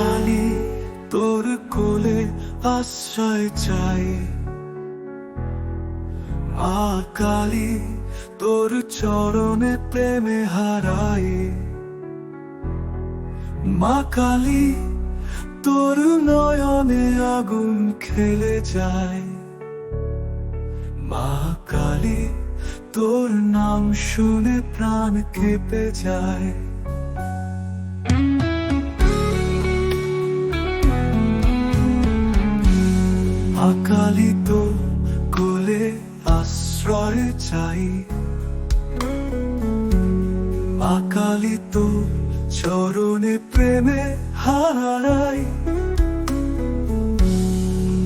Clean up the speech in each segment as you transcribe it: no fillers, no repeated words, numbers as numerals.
কালী তোর কোলে আশ্রয় চাই, মা কালী তোর চরণে প্রেমে হারাই। মা কালী তোর নয়নে আগুন খেলে যায়, মা কালী তোর নাম শুনে প্রাণ কেঁপে যায়। মা কালী তোর কোলে আশ্রয় চাই, মা কালী তোর চরণে প্রেমে হারাই।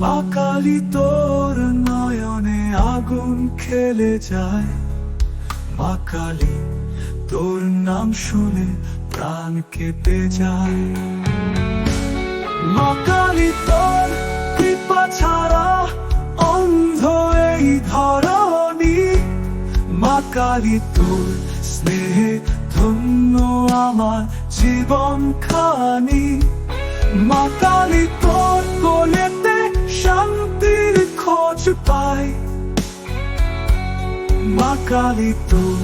মা কালী তোর নয়নে আগুন খেলে যায়, মা কালী তোর নাম শুনে প্রাণ কেঁপে যায়। মা কালী তোর কৃপা ছাড়া অন্ধ এই ধরণী, মা কালী তোর স্নেহে ধন্য আমার জীবন খানি। মা কালী তোর কোলেতে শান্তির খোঁজ পাই, মা কালী তোর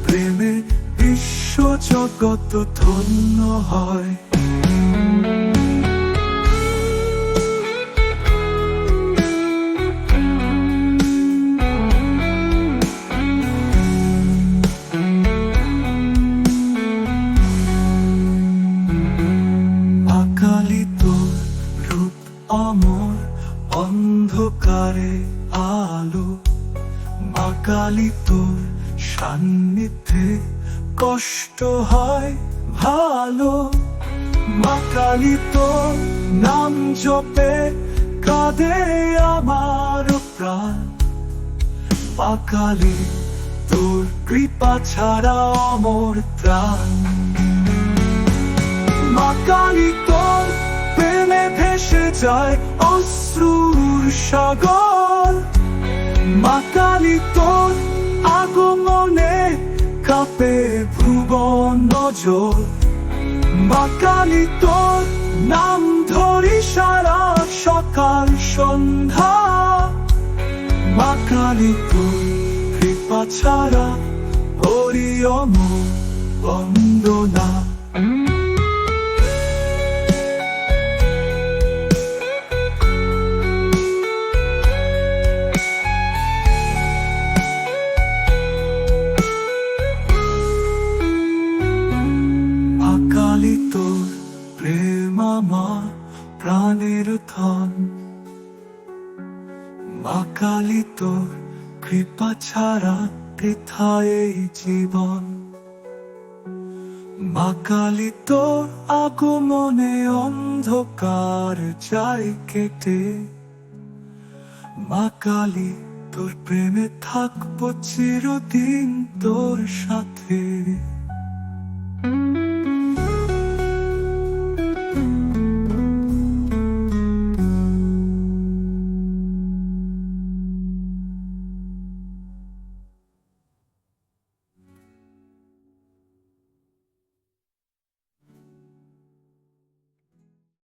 প্রেমে বিশ্ব জগৎ ধন্য হয়। মা কালী তোর রূপ অমর অন্ধকারে আলো, মা কালী তোর সান্নিধ্যে কষ্ট হয় ভালো। মা কালী তোর নাম জপে কাঁদে আমার প্রাণ, মা কালী তোর কৃপা ছাড়া অমর ত্রাণ। মা কালী তোর প্রেমে ভেসে যায় অশ্রুর সাগর, মা কালী তোর আগমনে কাঁপে ভুবন নজর। মা কালী তোর নাম ধরি সারা সকাল সন্ধ্যা, মা কালী তোর কৃপা ছাড়া করি অমর বন্দনা। মা কালী তোর প্রেম আমার প্রাণের ধন, মা কালী তোর কৃপা ছাড়া বৃথা এই জীবন। মা কালী তোর আগমনে অন্ধকার যায় কেটে, মা কালী তোর প্রেমে থাকবো চিরদিন তোর সাথে।